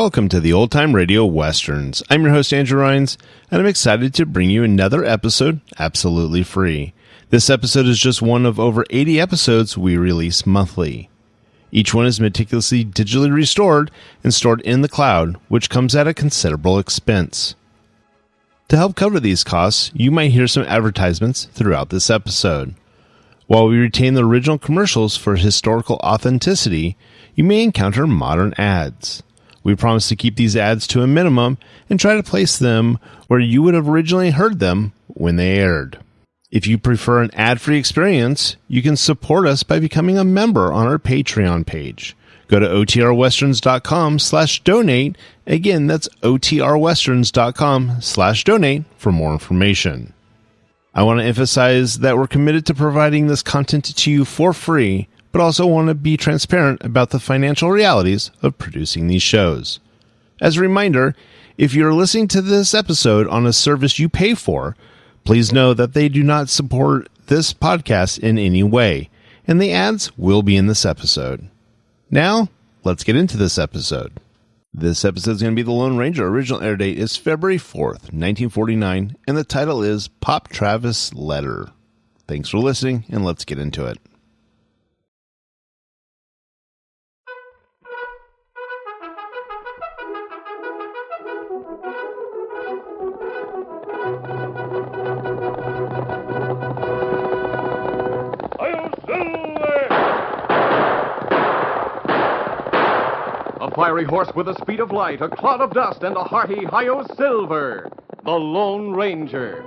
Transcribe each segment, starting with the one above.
welcome to the Old Time Radio Westerns. I'm your host, Andrew Rhynes, and I'm excited to bring you another episode absolutely free. This episode is just one of over 80 episodes we release monthly. Each one is meticulously digitally restored and stored in the cloud, which comes at a considerable expense. To help cover these costs, you might hear some advertisements throughout this episode. While we retain the original commercials for historical authenticity, you may encounter modern ads. We promise to keep these ads to a minimum and try to place them where you would have originally heard them when they aired. If you prefer an ad-free experience, you can support us by becoming a member on our Patreon page. Go to otrwesterns.com/donate. Again, that's otrwesterns.com/donate for more information. I want to emphasize that we're committed to providing this content to you for free, but also want to be transparent about the financial realities of producing these shows. As a reminder, if you're listening to this episode on a service you pay for, please know that they do not support this podcast in any way, and the ads will be in this episode. Now, let's get into this episode. This episode is going to be The Lone Ranger. Original air date is February 4th, 1949, and the title is Pop Travis Letter. Thanks for listening, and let's get into it. A fiery horse with the speed of light, a cloud of dust, and a hearty Hi-Yo Silver, the Lone Ranger.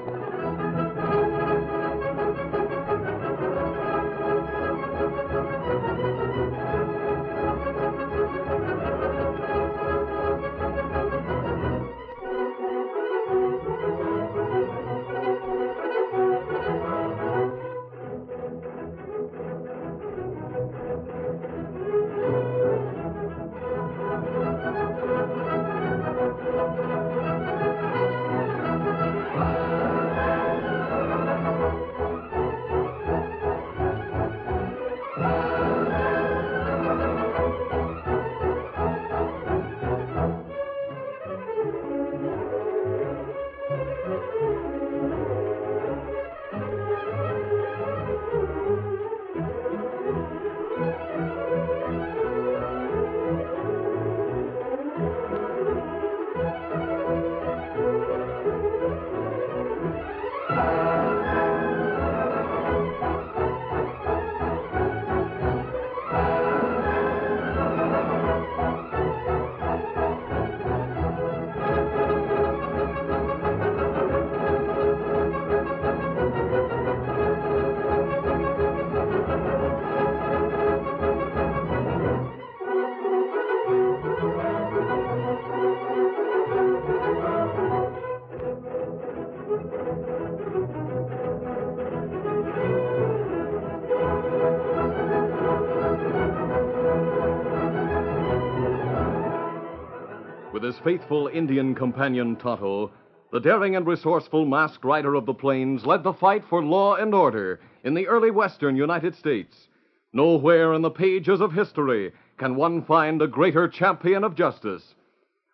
With his faithful Indian companion Tonto, the daring and resourceful masked rider of the plains led the fight for law and order in the early western United States. Nowhere in the pages of history can one find a greater champion of justice.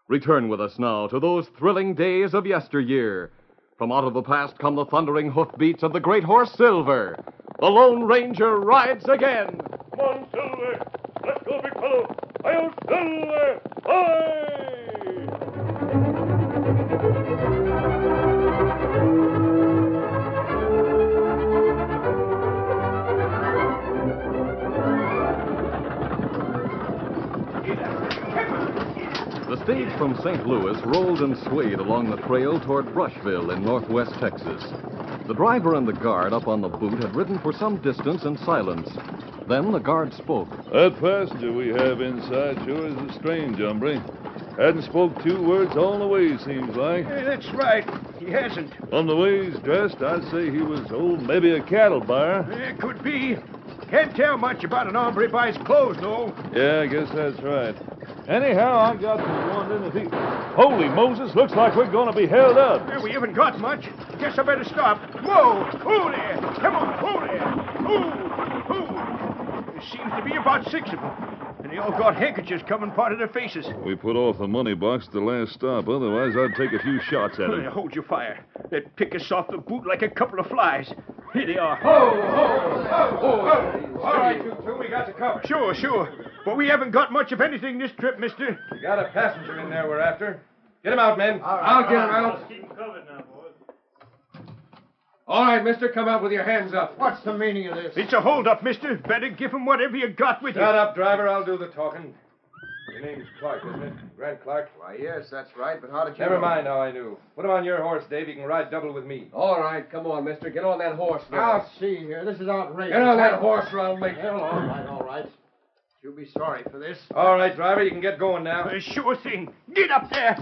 Return with us now to those thrilling days of yesteryear. From out of the past come the thundering hoofbeats of the great horse Silver. The Lone Ranger rides again. Come on, Silver. Let's go, big fellow. Hi-yo, Silver. Hi! The stage from St. Louis rolled and swayed along the trail toward Brushville in northwest Texas. The driver and the guard up on the boot had ridden for some distance in silence. Then the guard spoke. That passenger we have inside sure is a strange hombre. Hadn't spoke 2 words all the way, seems like. Hey, that's right. He hasn't. From the way he's dressed, I'd say he was, maybe a cattle buyer. Could be. Can't tell much about an hombre by his clothes, though. Yeah, I guess that's right. Anyhow, I got to wondering if he... Holy Moses, looks like we're going to be held up. We haven't got much. Guess I better stop. Whoa! Who there? Come on, who there? Who? There seems to be about 6 of them. And they all got handkerchiefs covering part of their faces. We put off the money box at the last stop. Otherwise, I'd take a few shots at him. Hold your fire. They'd pick us off the boot like a couple of flies. Here they are. All right, you two, we got you covered. Sure. But we haven't got much of anything this trip, mister. We got a passenger in there we're after. Get him out, men. I'll get him out. Keep him covered now, boys. All right, mister, come out with your hands up. What's the meaning of this? It's a hold-up, mister. Better give him whatever you got with you. Shut up, driver. I'll do the talking. Your name's Clark, isn't it? Grant Clark? Why, yes, that's right, but how did you Never know? mind how I knew. Put him on your horse, Dave. You can ride double with me. All right, come on, mister. Get on that horse now. Ah, I'll see here. This is outrageous. Get on that horse or I'll make you. Well, all right. You'll be sorry for this. All right, driver. You can get going now. Sure thing. Get up there.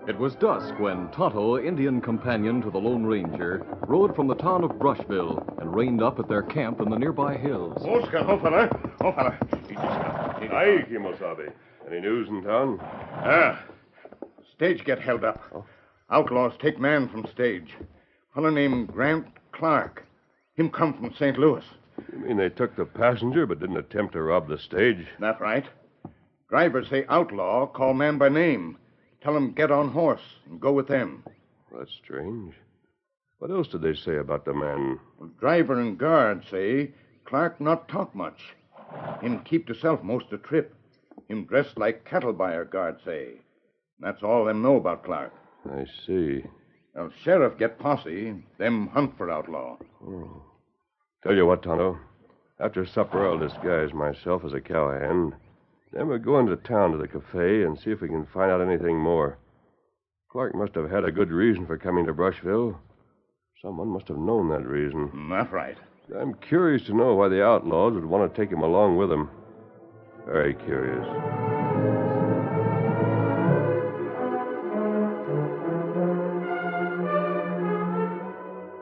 It was dusk when Tonto, Indian companion to the Lone Ranger, rode from the town of Brushville and reined up at their camp in the nearby hills. Oscar, fella. Aye, Kimosabe. Any news in town? Stage get held up. Outlaws take man from stage. Fellow named Grant Clark. Him come from St. Louis. You mean they took the passenger but didn't attempt to rob the stage? That right. Drivers say outlaw, call man by name. Tell him get on horse and go with them. That's strange. What else did they say about the man? Well, driver and guard say Clark not talk much. Him keep to self most the trip. Him dressed like cattle buyer, guard say. That's all them know about Clark. I see. Now, sheriff get posse, them hunt for outlaw. Oh. Tell you what, Tonto. After supper, I'll disguise myself as a cowhand. Then we'll go into town to the cafe and see if we can find out anything more. Clark must have had a good reason for coming to Brushville. Someone must have known that reason. That's right. I'm curious to know why the outlaws would want to take him along with them. Very curious.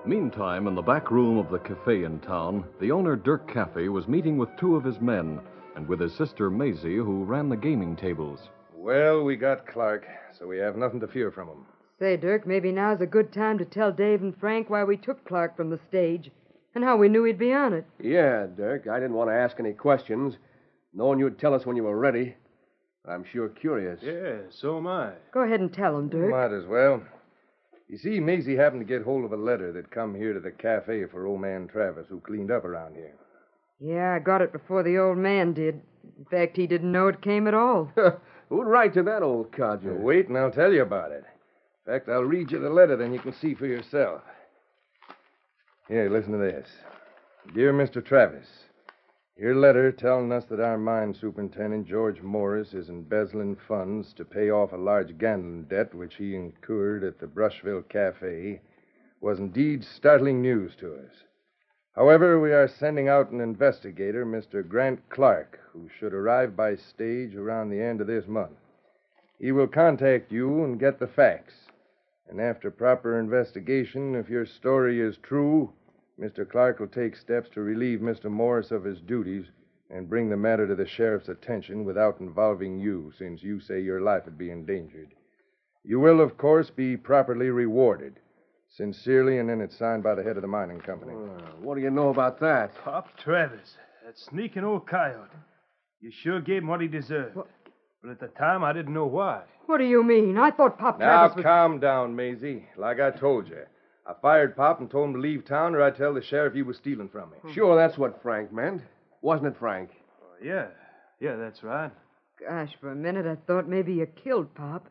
Meantime, in the back room of the cafe in town, the owner, Dirk Caffey, was meeting with two of his men and with his sister, Maisie, who ran the gaming tables. Well, we got Clark, so we have nothing to fear from him. Say, Dirk, maybe now's a good time to tell Dave and Frank why we took Clark from the stage and how we knew he'd be on it. Yeah, Dirk. I didn't want to ask any questions, knowing you'd tell us when you were ready. I'm sure curious. Yeah, so am I. Go ahead and tell him, Dirk. Might as well. You see, Maisie happened to get hold of a letter that come here to the cafe for old man Travis, who cleaned up around here. Yeah, I got it before the old man did. In fact, he didn't know it came at all. Who'd write to that old codger? Wait, and I'll tell you about it. In fact, I'll read you the letter, then you can see for yourself. Here, listen to this. Dear Mr. Travis, your letter telling us that our mine superintendent, George Morris, is embezzling funds to pay off a large gambling debt which he incurred at the Brushville Cafe was indeed startling news to us. However, we are sending out an investigator, Mr. Grant Clark, who should arrive by stage around the end of this month. He will contact you and get the facts. And after proper investigation, if your story is true, Mr. Clark will take steps to relieve Mr. Morris of his duties and bring the matter to the sheriff's attention without involving you, since you say your life would be endangered. You will, of course, be properly rewarded. Sincerely, and then it's signed by the head of the mining company. What do you know about that? Pop Travis, that sneaking old coyote. You sure gave him what he deserved. What? But at the time, I didn't know why. What do you mean? I thought Pop Now, Travis was... calm down, Maisie. Like I told you. I fired Pop and told him to leave town or I'd tell the sheriff he was stealing from me. Sure, that's what Frank meant. Wasn't it, Frank? Oh, yeah, that's right. Gosh, for a minute I thought maybe you killed Pop.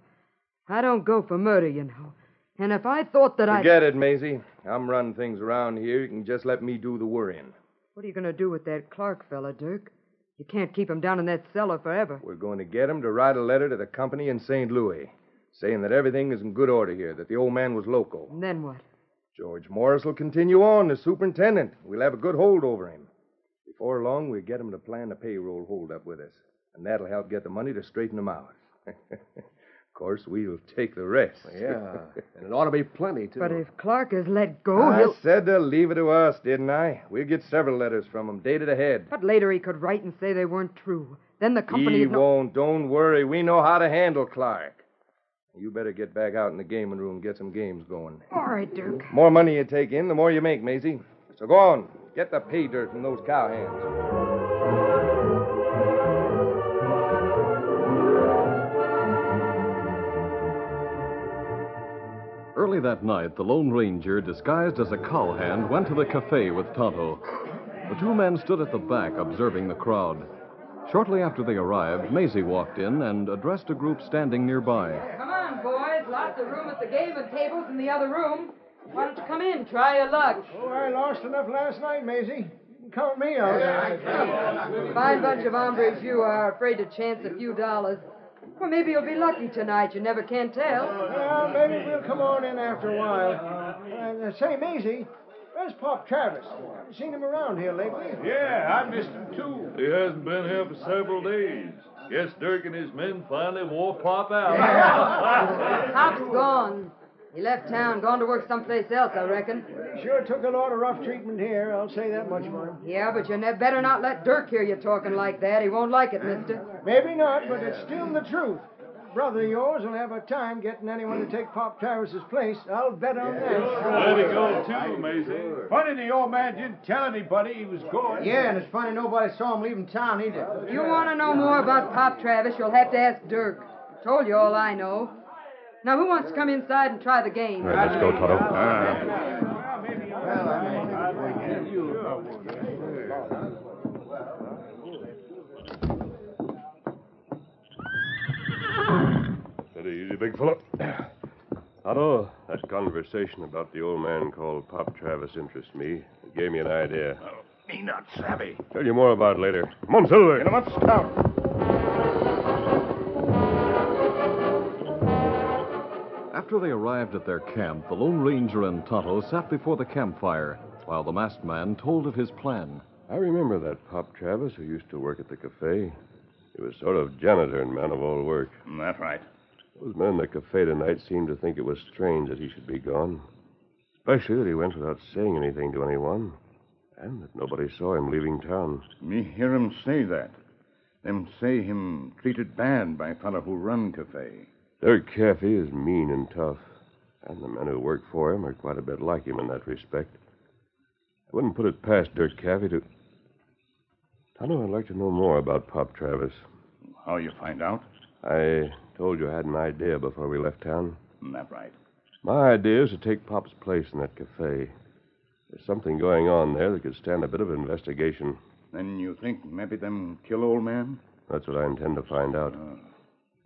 I don't go for murder, you know. And if I thought that Forget it, Maisie. I'm running things around here. You can just let me do the worrying. What are you going to do with that Clark fella, Dirk? You can't keep him down in that cellar forever. We're going to get him to write a letter to the company in St. Louis, saying that everything is in good order here, that the old man was loco. And then what? George Morris will continue on as superintendent. We'll have a good hold over him. Before long, we'll get him to plan a payroll holdup with us, and that'll help get the money to straighten him out. Of course, we'll take the rest. Yeah, and it ought to be plenty, too. But if Clark is let go, I he'll... said to leave it to us, didn't I? We'll get several letters from him, dated ahead. But later he could write and say they weren't true. Then the company... He won't. Don't worry. We know how to handle Clark. You better get back out in the gaming room and get some games going. All right, Dirk. The more money you take in, the more you make, Maisie. So go on. Get the pay dirt from those cowhands. Early that night, the Lone Ranger, disguised as a cowhand, went to the cafe with Tonto. The two men stood at the back, observing the crowd. Shortly after they arrived, Maisie walked in and addressed a group standing nearby. Come on, boys. Lots of room at the gaming tables in the other room. Why don't you come in? Try your luck. Oh, I lost enough last night, Maisie. You can count me out. Fine bunch of hombres you are, afraid to chance a few dollars. Well, maybe you'll be lucky tonight. You never can tell. Well, maybe we'll come on in after a while. Say, Maisie, where's Pop Travis? I haven't seen him around here lately. Yeah, I missed him, too. He hasn't been here for several days. Guess Dirk and his men finally wore Pop out. Pop's gone. He left town, gone to work someplace else, I reckon. He sure took a lot of rough treatment here. I'll say that much for him. Yeah, but you better not let Dirk hear you talking like that. He won't like it, mister. Maybe not, but it's still the truth. Brother of yours will have a time getting anyone to take Pop Travis's place. I'll bet on that. Let it go, too, Maisie. Funny the old man didn't tell anybody he was going. Yeah, and it's funny nobody saw him leaving town either. If you want to know more about Pop Travis, you'll have to ask Dirk. I told you all I know. Now, who wants to come inside and try the game? All right, let's go, Tonto. Steady, easy, big fellow. Tonto, that conversation about the old man called Pop Travis interests me. It gave me an idea. Me not savvy. Tell you more about it later. Come on, Silver. Get him up, scout. After they arrived at their camp, the Lone Ranger and Tonto sat before the campfire while the masked man told of his plan. I remember that Pop Travis who used to work at the cafe. He was sort of janitor and man of all work. That's right. Those men in the cafe tonight seemed to think it was strange that he should be gone. Especially that he went without saying anything to anyone. And that nobody saw him leaving town. Me hear him say that. Them say him treated bad by fellow who run cafe. Dirk Caffey is mean and tough. And the men who work for him are quite a bit like him in that respect. I wouldn't put it past Dirk Caffey to... Tonto, I'd like to know more about Pop Travis. How you find out? I told you I had an idea before we left town. That's right. My idea is to take Pop's place in that cafe. There's something going on there that could stand a bit of investigation. Then you think maybe them kill old man? That's what I intend to find out.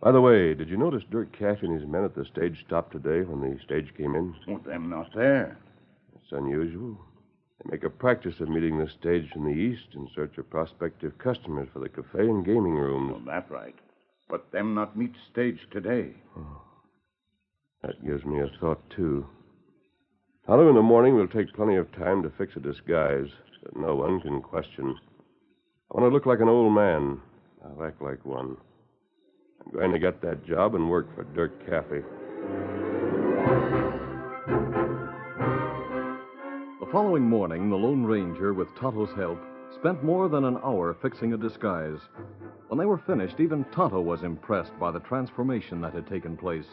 By the way, did you notice Dirk Caffey and his men at the stage stop today when the stage came in? Oh, them not there. It's unusual. They make a practice of meeting the stage from the east in search of prospective customers for the cafe and gaming rooms. Oh, that's right. But them not meet stage today. Oh. That gives me a thought, too. Tonto, in the morning, we'll take plenty of time to fix a disguise that no one can question. I want to look like an old man. I'll act like one. I'm going to get that job and work for Dirk Caffey. The following morning, the Lone Ranger, with Tonto's help, spent more than an hour fixing a disguise. When they were finished, even Tonto was impressed by the transformation that had taken place.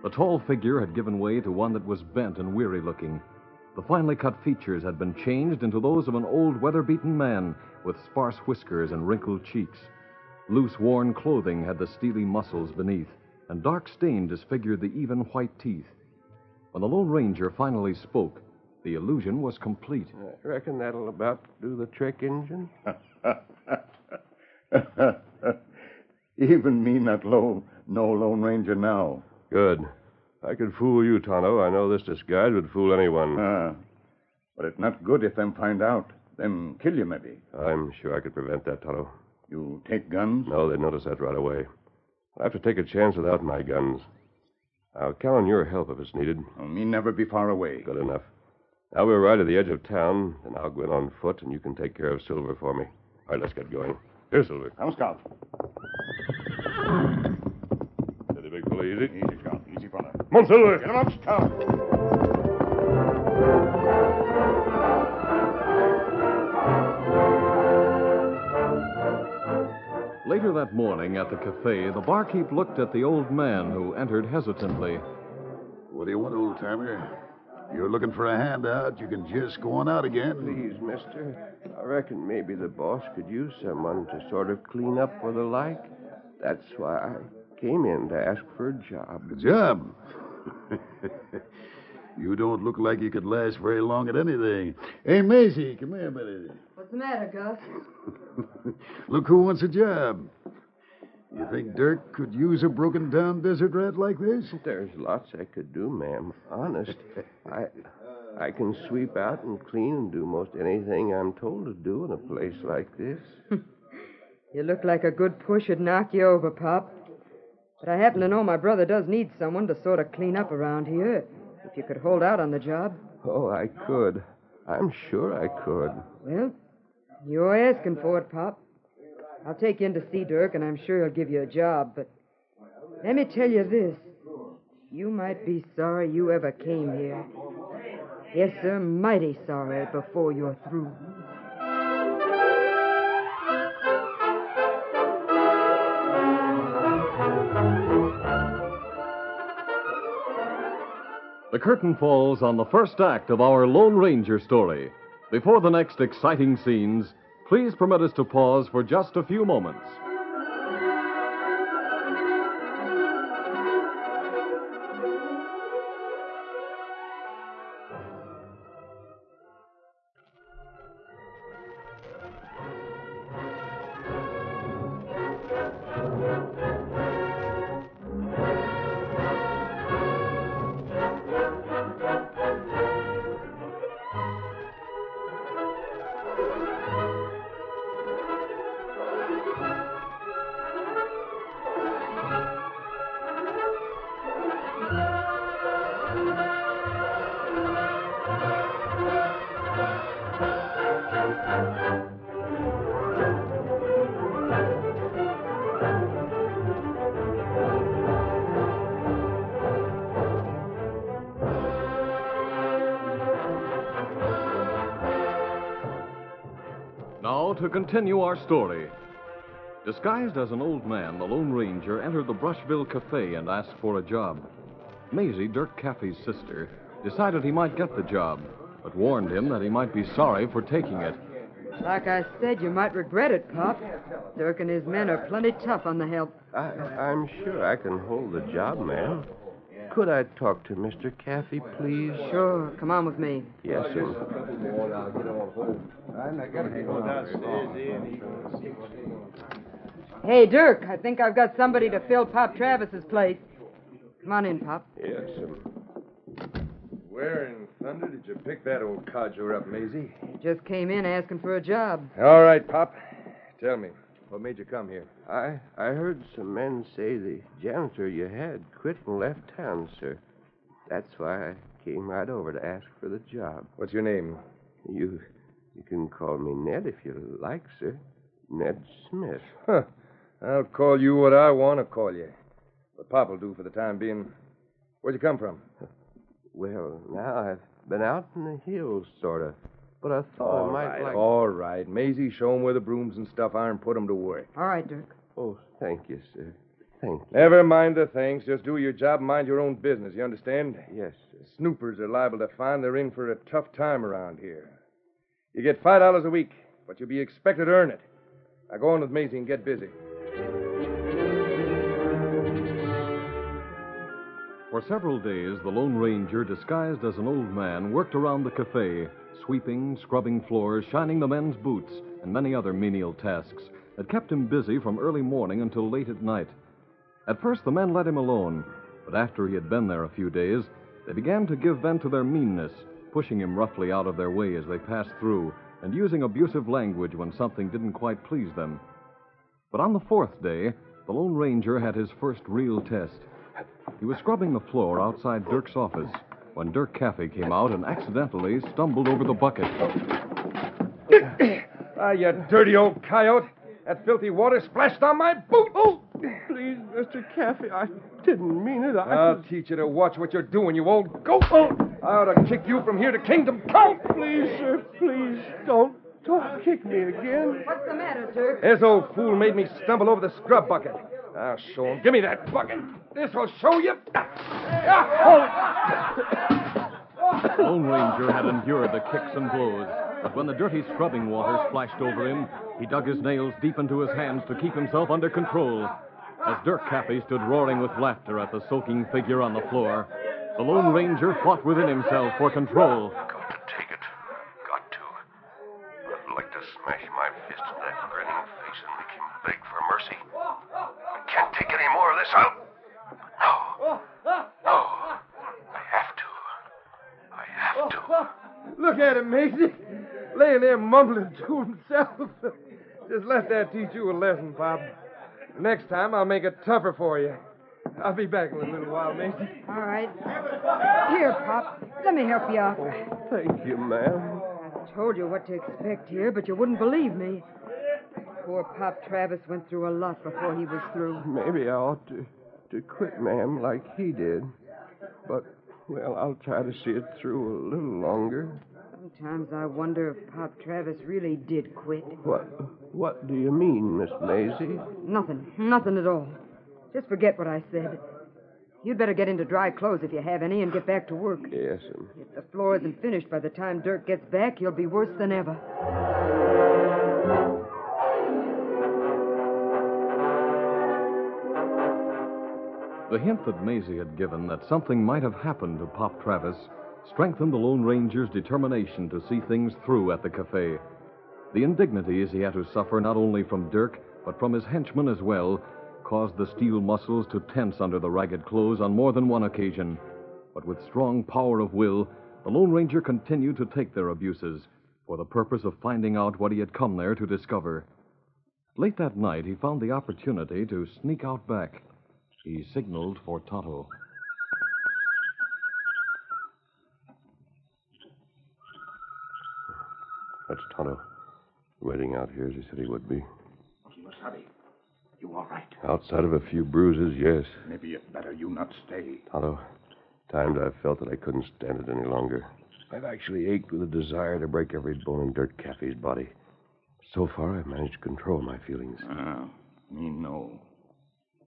The tall figure had given way to one that was bent and weary-looking. The finely cut features had been changed into those of an old, weather-beaten man with sparse whiskers and wrinkled cheeks. Loose, worn clothing had the steely muscles beneath, and dark-stained disfigured the even white teeth. When the Lone Ranger finally spoke, the illusion was complete. I reckon that'll about do the trick, Injun. Even me not no Lone Ranger now. Good. I could fool you, Tonto. I know this disguise would fool anyone. But it's not good if them find out. Them kill you, maybe. I'm sure I could prevent that, Tonto. You take guns? No, they'd notice that right away. I'll have to take a chance without my guns. I'll count on your help if it's needed. Well, me never be far away. Good enough. Now we'll ride to the edge of town, and I'll go in on foot, and you can take care of Silver for me. All right, let's get going. Here, Silver. I'm Scout. Steady, big fella, easy. Easy. Easy, Scout. Easy, brother. Come on, Silver. Get him up, Scout. Later that morning at the cafe, the barkeep looked at the old man who entered hesitantly. What do you want, old timer? You're looking for a handout. You can just go on out again. Please, mister. I reckon maybe the boss could use someone to sort of clean up or the like. That's why I came in to ask for a job. A job? You don't look like you could last very long at anything. Hey, Maisie, come here a minute. What's the matter, Gus? Look who wants a job. You think Dirk could use a broken-down desert rat like this? There's lots I could do, ma'am. Honest. I can sweep out and clean and do most anything I'm told to do in a place like this. You look like a good push would knock you over, Pop. But I happen to know my brother does need someone to sort of clean up around here. If you could hold out on the job. Oh, I could. I'm sure I could. Well, you're asking for it, Pop. I'll take you in to see Dirk, and I'm sure he'll give you a job. But let me tell you this. You might be sorry you ever came here. Yes, sir, mighty sorry before you're through. The curtain falls on the first act of our Lone Ranger story. Before the next exciting scenes, please permit us to pause for just a few moments. Now, to continue our story. Disguised as an old man, the Lone Ranger entered the Brushville Cafe and asked for a job. Maisie, Dirk Caffey's sister, decided he might get the job, but warned him that he might be sorry for taking it. Like I said, you might regret it, Pop. Dirk and his men are plenty tough on the help. I'm sure I can hold the job, ma'am. Could I talk to Mr. Caffey, please? Sure. Come on with me. Yes, sir. Hey, Dirk, I think I've got somebody to fill Pop Travis's place. Come on in, Pop. Yes, sir. Where in thunder did you pick that old codger up, Maisie? He just came in asking for a job. All right, Pop. Tell me, what made you come here? I heard some men say the janitor you had quit and left town, sir. That's why I came right over to ask for the job. What's your name? You can call me Ned if you like, sir. Ned Smith. Huh. I'll call you what I want to call you. What Pop will do for the time being. Where'd you come from? Well, now I've been out in the hills, sort of. But I thought I might like... All right. Maisie, show 'em where the brooms and stuff are and put 'em to work. All right, Dirk. Oh, thank you, sir. Thank you. Never mind the thanks. Just do your job and mind your own business. You understand? Yes, sir. Snoopers are liable to find they're in for a tough time around here. You get $5 a week, but you'll be expected to earn it. Now go on with Maisie and get busy. For several days, the Lone Ranger, disguised as an old man, worked around the cafe, sweeping, scrubbing floors, shining the men's boots, and many other menial tasks that kept him busy from early morning until late at night. At first, the men let him alone, but after he had been there a few days, they began to give vent to their meanness, pushing him roughly out of their way as they passed through, and using abusive language when something didn't quite please them. But on the fourth day, the Lone Ranger had his first real test. He was scrubbing the floor outside Dirk's office when Dirk Caffey came out and accidentally stumbled over the bucket. You dirty old coyote. That filthy water splashed on my boot. Oh! Please, Mr. Caffey, I didn't mean it. I'll teach you to watch what you're doing, you old goat. I ought to kick you from here to Kingdom Come. Please, sir, please, don't kick me again. What's the matter, Dirk? This old fool made me stumble over the scrub bucket. I'll show him. Give me that bucket. This'll show you. The Lone Ranger had endured the kicks and blows, but when the dirty scrubbing water splashed over him, he dug his nails deep into his hands to keep himself under control. As Dirk Caffey stood roaring with laughter at the soaking figure on the floor, the Lone Ranger fought within himself for control. Got to take it. Got to. I'd like to smash my fist in that grinning face and make him beg for mercy. I can't take any more of this. No. I have to. Look at him, Macy. Laying there mumbling to himself. Just let that teach you a lesson, Pop. Next time, I'll make it tougher for you. I'll be back in a little while, Macy. All right. Here, Pop. Let me help you out. Thank you, ma'am. I told you what to expect here, but you wouldn't believe me. Poor Pop Travis went through a lot before he was through. Maybe I ought to quit, ma'am, like he did. But, well, I'll try to see it through a little longer. Sometimes I wonder if Pop Travis really did quit. What do you mean, Miss Maisie? Nothing at all. Just forget what I said. You'd better get into dry clothes if you have any and get back to work. Yes, If the floor isn't finished by the time Dirk gets back, he'll be worse than ever. The hint that Maisie had given that something might have happened to Pop Travis strengthened the Lone Ranger's determination to see things through at the cafe. The indignities he had to suffer not only from Dirk, but from his henchmen as well, caused the steel muscles to tense under the ragged clothes on more than one occasion. But with strong power of will, the Lone Ranger continued to take their abuses for the purpose of finding out what he had come there to discover. Late that night, he found the opportunity to sneak out back. He signaled for Tonto. That's Tonto. Waiting out here as he said he would be. Kimasabi, you all right? Outside of a few bruises, yes. Maybe it's better you not stay. Tonto, times I've felt that I couldn't stand it any longer. I've actually ached with a desire to break every bone in Dirk Caffey's body. So far, I've managed to control my feelings. Me no.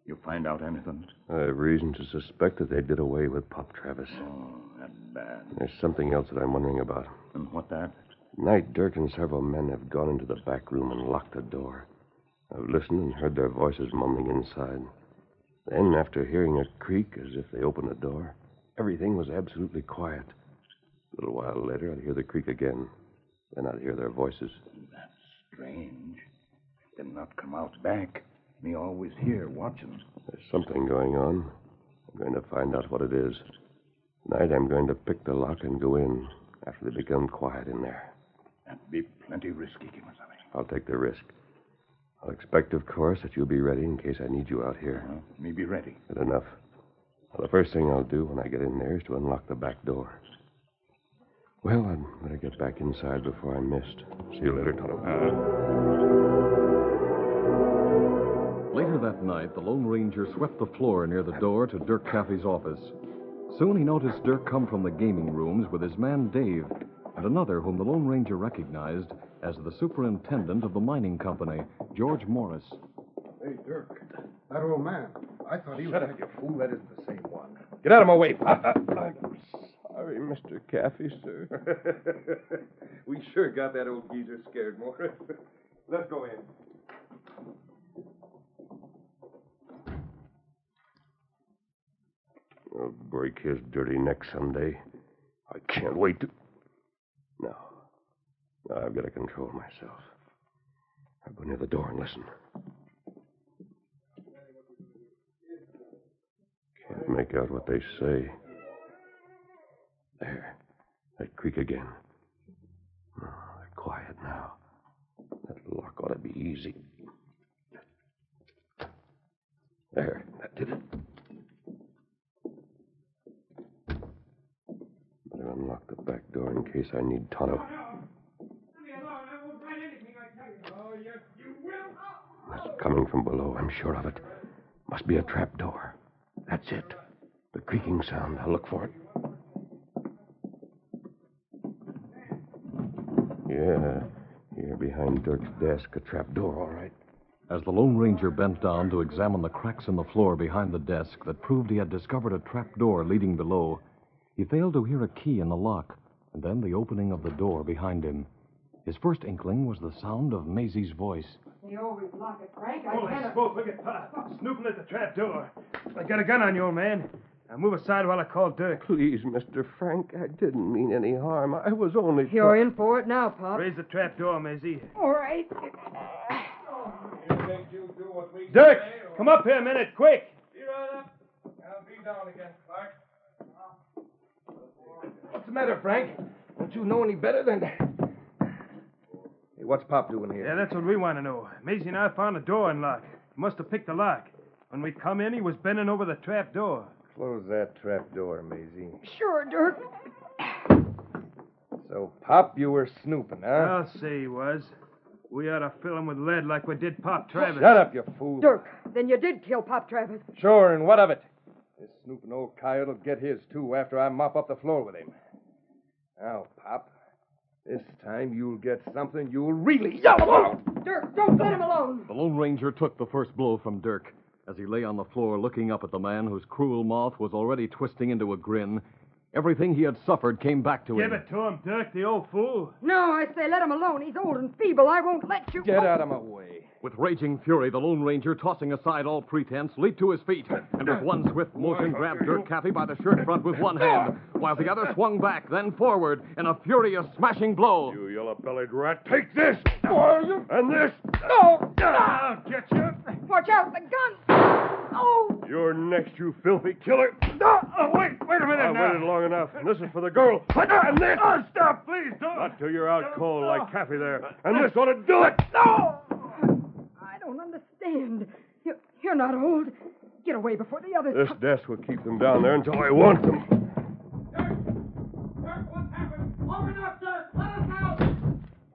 You find out anything? I have reason to suspect that they did away with Pop Travis. Oh, that's bad. There's something else that I'm wondering about. And what that? Tonight, Dirk and several men have gone into the back room and locked the door. I've listened and heard their voices mumbling inside. Then, after hearing a creak as if they opened the door, everything was absolutely quiet. A little while later, I'd hear the creak again. Then I'd hear their voices. That's strange. Them not come out back. Me always here watching. There's something going on. I'm going to find out what it is. Tonight, I'm going to pick the lock and go in after they become quiet in there. That'd be plenty risky, Kimasabi. I'll take the risk. I'll expect, of course, that you'll be ready in case I need you out here. Me be ready. Good enough. Well, the first thing I'll do when I get in there is to unlock the back door. Well, I'd better get back inside before I'm missed. See you later, Tonto. Later that night, the Lone Ranger swept the floor near the door to Dirk Caffey's office. Soon he noticed Dirk come from the gaming rooms with his man Dave and another whom the Lone Ranger recognized as the superintendent of the mining company, George Morris. Hey, Dirk, that old man. I thought he was... Shut up, you fool. That isn't the same one. Get out of my way, Pop. I'm sorry, Mr. Caffey, sir. We sure got that old geezer scared, Morris. Let's go in. I'll break his dirty neck someday. I can't wait to... No, I've got to control myself. I'll go near the door and listen. Can't make out what they say. There. That creak again. Oh, they're quiet now. That lock ought to be easy. There. That did it. Better unlock the back door in case I need Tonto. That's coming from below, I'm sure of it. Must be a trap door. That's it. The creaking sound. I'll look for it. Yeah, here behind Dirk's desk, a trap door, all right. As the Lone Ranger bent down to examine the cracks in the floor behind the desk that proved he had discovered a trap door leading below, he failed to hear a key in the lock, and then the opening of the door behind him. His first inkling was the sound of Maisie's voice. They always lock it, Frank. Holy smoke, look at Pop. Snooping at the trap door. I got a gun on you, old man. Now move aside while I call Dirk. Please, Mr. Frank, I didn't mean any harm. I was only... You're in for it now, Pop. Raise the trap door, Maisie. All right. Dirk, come up here a minute, quick. Be right up. I'll be down again, Clark. What's the matter, Frank? Don't you know any better than... Hey, what's Pop doing here? Yeah, that's what we want to know. Maisie and I found the door unlocked. He must have picked the lock. When we come in, he was bending over the trap door. Close that trap door, Maisie. Sure, Dirk. So, Pop, you were snooping, huh? I'll say he was. We ought to fill him with lead like we did Pop Travis. Shut up, you fool. Dirk, then you did kill Pop Travis. Sure, and what of it? This snooping old coyote will get his, too, after I mop up the floor with him. Now, Pop, this time you'll get something you'll really yell about. Dirk, don't let him alone. The Lone Ranger took the first blow from Dirk. As he lay on the floor looking up at the man whose cruel mouth was already twisting into a grin, everything he had suffered came back to him. Give it to him, Dirk, the old fool. No, I say let him alone. He's old and feeble. I won't let you... Get out of my way. With raging fury, the Lone Ranger, tossing aside all pretense, leaped to his feet and with one swift motion grabbed Dirk Caffey by the shirt front with one hand, while the other swung back, then forward in a furious smashing blow. You yellow-bellied rat, take this! And this! No! I'll get you. Watch out, the gun! Oh! You're next, you filthy killer! Wait a minute I've now. waited long enough, and this is for the girl. And this! Stop, please, don't. Not till you're out cold like Caffey there. And this ought to do it! No! I don't understand. You're not old. Get away before the others... This desk will keep them down there until I want them. Dirk, what's happened? Open up, Dirk! Let us out!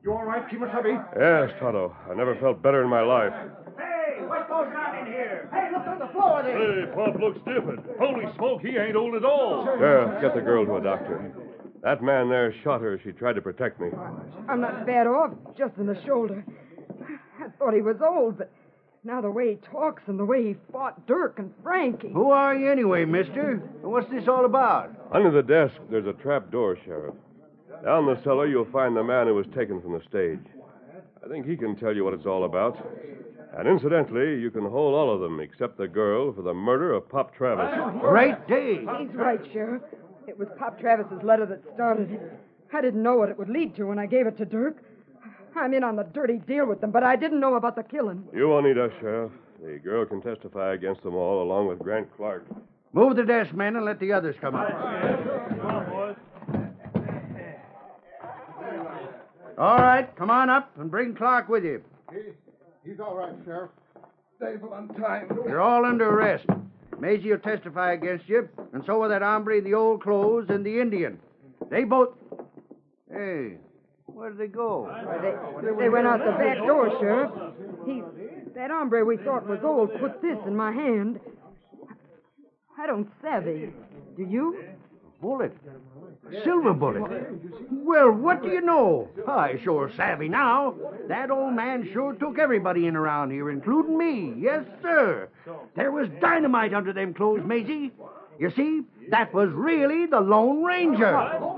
You all right, Kimasabi? Yes, Tonto. I never felt better in my life. Hey, what's going on in here? Hey, look on the floor there. Hey, Pop looks different. Holy smoke, he ain't old at all. Yeah, get the girl to a doctor. That man there shot her. She tried to protect me. I'm not bad off, just in the shoulder. I thought he was old, but now the way he talks and the way he fought Dirk and Frankie... Who are you anyway, mister? And what's this all about? Under the desk, there's a trap door, Sheriff. Down the cellar, you'll find the man who was taken from the stage. I think he can tell you what it's all about. And incidentally, you can hold all of them except the girl for the murder of Pop Travis. Great day. He's right, Sheriff. It was Pop Travis's letter that started it. I didn't know what it would lead to when I gave it to Dirk. I'm in on the dirty deal with them, but I didn't know about the killing. You won't need us, Sheriff. The girl can testify against them all, along with Grant Clark. Move the desk, men, and let the others come up. Come on, boys. All right, come on up and bring Clark with you. He's all right, Sheriff. Stable on time. You're all under arrest. Maisie will testify against you, and so will that hombre in the old clothes and the Indian. They both... Hey, where did they go? They went out the back door, Sheriff. That hombre we thought was old put this in my hand. I don't savvy. Do you? Bullet. Silver bullet. Well, what do you know? I sure savvy now. That old man sure took everybody in around here, including me. Yes, sir. There was dynamite under them clothes, Maisie. You see, that was really the Lone Ranger.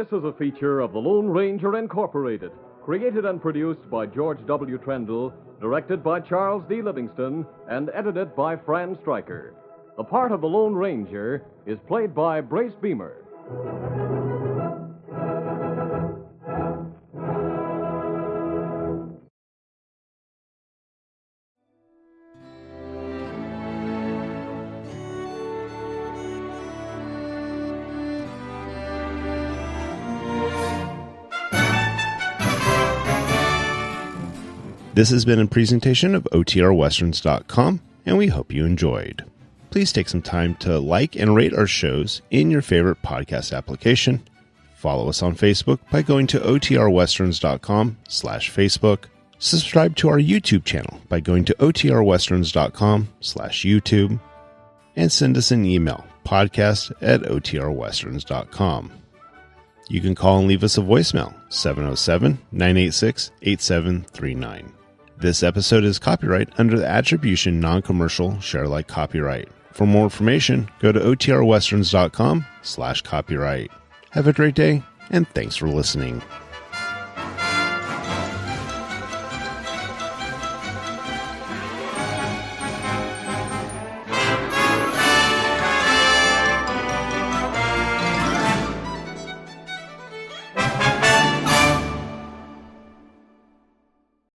This is a feature of the Lone Ranger Incorporated, created and produced by George W. Trendle, directed by Charles D. Livingston, and edited by Fran Stryker. The part of the Lone Ranger is played by Brace Beamer. This has been a presentation of OTRWesterns.com, and we hope you enjoyed. Please take some time to like and rate our shows in your favorite podcast application. Follow us on Facebook by going to OTRWesterns.com/Facebook. Subscribe to our YouTube channel by going to OTRWesterns.com/YouTube. And send us an email, podcast@OTRWesterns.com. You can call and leave us a voicemail, 707-986-8739. This episode is copyright under the Attribution Non-Commercial Share Alike copyright. For more information, go to OTRWesterns.com/copyright. Have a great day, and thanks for listening.